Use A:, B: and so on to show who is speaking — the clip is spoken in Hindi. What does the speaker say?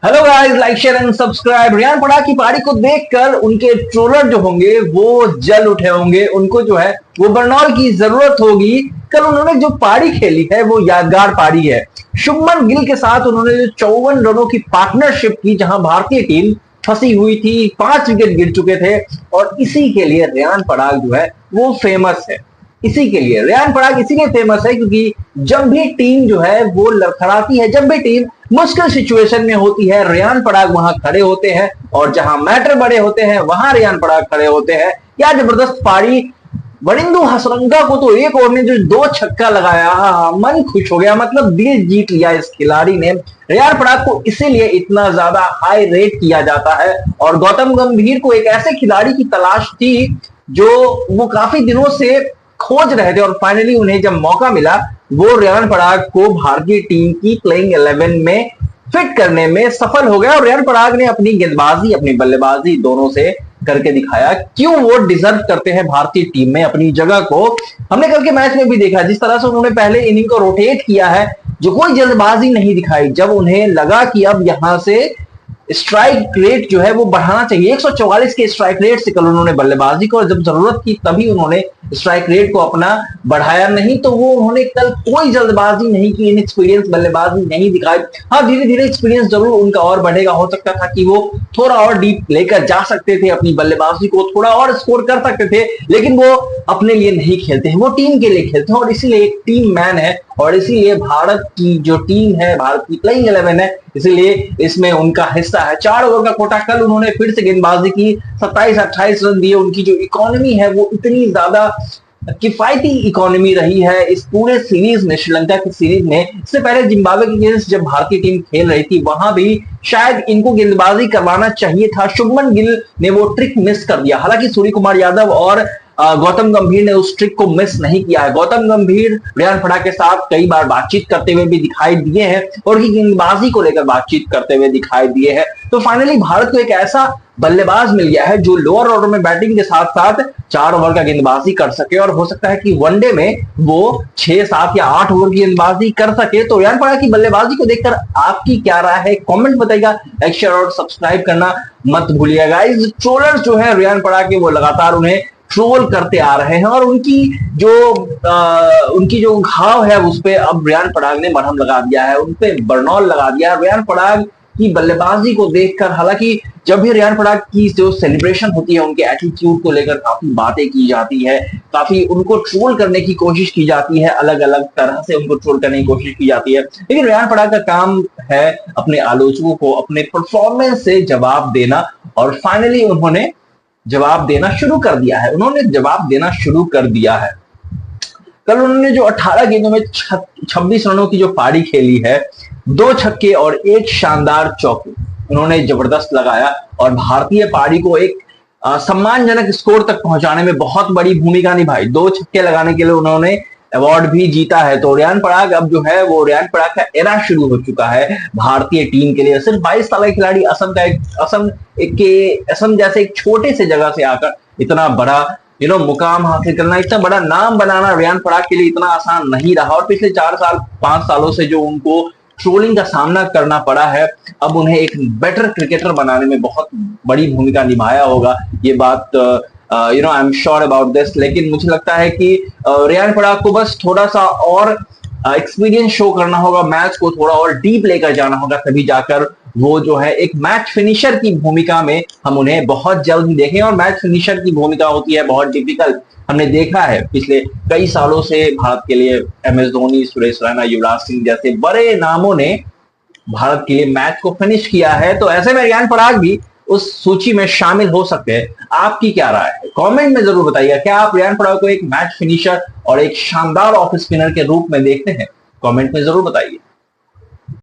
A: Hello guys, like share and subscribe. Riyan Parag की पारी को देखकर उनके ट्रोलर जो होंगे वो जल उठे होंगे। उनको जो है वो बर्नौल की जरूरत होगी। कल उन्होंने जो पारी खेली है वो यादगार पारी है। शुभमन गिल के साथ उन्होंने जो 54 रनों की पार्टनरशिप की, जहां भारतीय टीम फंसी हुई थी, 5 विकेट गिर चुके थे। और इसी के लिए रियान पराग जो है वो फेमस है। इसी के लिए रियान पराग इसीलिए फेमस है क्योंकि जब भी टीम जो है वो लड़खड़ाती है, जब भी टीम मुश्किल सिचुएशन में होती है, रियान पराग वहां खड़े होते हैं। और जहां मैटर बड़े होते हैं वहां रियान पराग खड़े होते हैं। क्या जबरदस्त पारी! वरिंदु हसरंगा को तो एक ओवर में जो 2 छक्का लगाया, मन खुश हो गया। मतलब दिल जीत लिया इस खिलाड़ी ने। रियान पराग को इसीलिए इतना ज्यादा हाई रेट किया जाता है। और गौतम गंभीर को एक ऐसे खिलाड़ी की तलाश थी जो वो काफी दिनों से खोज रहे थे, और फाइनली उन्हें जब मौका मिला वो रियान पराग को भारतीय टीम की प्लेइंग 11 में फिट करने में सफल हो गया। और रियान पराग ने अपनी गेंदबाजी, अपनी बल्लेबाजी दोनों से करके दिखाया क्यों वो डिजर्व करते हैं भारतीय टीम में अपनी जगह को। हमने कल के मैच में भी देखा जिस तरह से उन्होंने पहले इनिंग को रोटेट किया है, जो कोई जल्दबाजी नहीं दिखाई। जब उन्हें लगा कि अब यहां से स्ट्राइक रेट जो है वो बढ़ाना चाहिए, 144 के स्ट्राइक रेट से कल उन्होंने बल्लेबाजी को, जब जरूरत की तभी उन्होंने स्ट्राइक रेट को अपना बढ़ाया। नहीं तो वो उन्होंने कल कोई जल्दबाजी नहीं की, इनएक्सपीरियंस बल्लेबाजी नहीं दिखाई। हाँ, धीरे धीरे एक्सपीरियंस जरूर उनका और बढ़ेगा। हो सकता था कि वो थोड़ा और डीप लेकर जा सकते थे, अपनी बल्लेबाजी को थोड़ा और स्कोर कर सकते थे, लेकिन वो अपने लिए नहीं खेलते हैं, वो टीम के लिए खेलते हैं। और इसीलिए एक टीम मैन है। और इसीलिए भारत की जो टीम है, भारत की प्लेइंग 11 है, इसीलिए इसमें उनका हिस्सा है। 4 ओवर का कोटा कल उन्होंने फिर से गेंदबाजी की, 27-28 रन दिए। उनकी जो इकोनॉमी है वो इतनी ज्यादा किफायती इकोनॉमी रही है इस पूरे सीरीज में, श्रीलंका की सीरीज में। इससे पहले जिम्बाब्वे के अगेंस्ट जब भारतीय टीम खेल रही थी वहां भी शायद इनको गेंदबाजी करवाना चाहिए था। शुभमन गिल ने वो ट्रिक मिस कर दिया। हालांकि सूर्य कुमार यादव और गौतम गंभीर ने उस ट्रिक को मिस नहीं किया है। गौतम गंभीर रियान पराग के साथ कई बार बातचीत करते हुए भी दिखाई दिए हैं और उनकी गेंदबाजी को लेकर बातचीत करते हुए दिखाई दिए हैं। तो फाइनली भारत को एक ऐसा बल्लेबाज मिल गया है जो लोअर ऑर्डर में बैटिंग के साथ साथ 4 ओवर का गेंदबाजी कर सके। और हो सकता है कि वनडे में वो 6, 7 या 8 ओवर की गेंदबाजी कर सके। तो रियान पराग की बल्लेबाजी को देखकर आपकी क्या राय है, कमेंट बताइएगा। लाइक शेयर और सब्सक्राइब करना मत भूलिएगा। गाइस, ट्रोलर जो है रियान पराग के वो लगातार उन्हें ट्रोल करते आ रहे हैं। और उनकी जो घाव है उस पे अब रियान पराग ने मरहम लगा दिया है, उन पे बर्नौल लगा दिया है। रियान पराग की बल्लेबाजी को देखकर, हालांकि जब भी रियान पराग की जो सेलिब्रेशन होती है उनके एटीट्यूड को लेकर काफी बातें की जाती है, काफी उनको ट्रोल करने की कोशिश की जाती है, अलग अलग तरह से उनको ट्रोल करने की कोशिश की जाती है। लेकिन रियान पराग का काम है अपने आलोचकों को अपने परफॉर्मेंस से जवाब देना। और फाइनली उन्होंने जवाब देना शुरू कर दिया है। उन्होंने जवाब देना शुरू कर दिया है। कल उन्होंने जो 18 गेंदों में 26 रनों की जो पारी खेली है, 2 छक्के और 1 शानदार चौके उन्होंने जबरदस्त लगाया। और भारतीय पारी को एक सम्मानजनक स्कोर तक पहुंचाने में बहुत बड़ी भूमिका निभाई। 2 छक्के लगाने के लिए उन्होंने अवार्ड भी जीता है। तो रियान पराग अब जो है वो रियान पराग का एरा शुरू हो चुका है भारतीय टीम के लिए। सिर्फ 22 साल का खिलाड़ी असम जैसे एक छोटे से जगह से आकर इतना बड़ा मुकाम हासिल करना, इतना बड़ा नाम बनाना रियान पराग के लिए इतना आसान नहीं रहा। और पिछले 4 साल 5 सालों से जो उनको ट्रोलिंग का सामना करना पड़ा है, अब उन्हें एक बेटर क्रिकेटर बनाने में बहुत बड़ी भूमिका निभाया होगा। ये बात I am sure about this. लेकिन मुझे लगता है कि रियान पराग को बस थोड़ा सा और एक्सपीरियंस शो करना होगा, मैच को थोड़ा और डीप लेकर जाना होगा, तभी जाकर वो जो है एक मैच फिनिशर की भूमिका में हम उन्हें बहुत जल्द ही देखें। और मैच फिनिशर की भूमिका होती है बहुत डिफिकल्ट, हमने देखा है पिछले कई सालों से भारत के लिए MS धोनी, सुरेश रैना, युवराज सिंह जैसे बड़े नामों ने भारत के लिए मैच को फिनिश किया है। तो ऐसे में रियान पराग भी उस सूची में शामिल हो सकते हैं। आपकी क्या राय है, कमेंट में जरूर बताइए। क्या आप रियान पराग को एक मैच फिनिशर और एक शानदार ऑफ स्पिनर के रूप में देखते हैं? कमेंट में जरूर बताइए।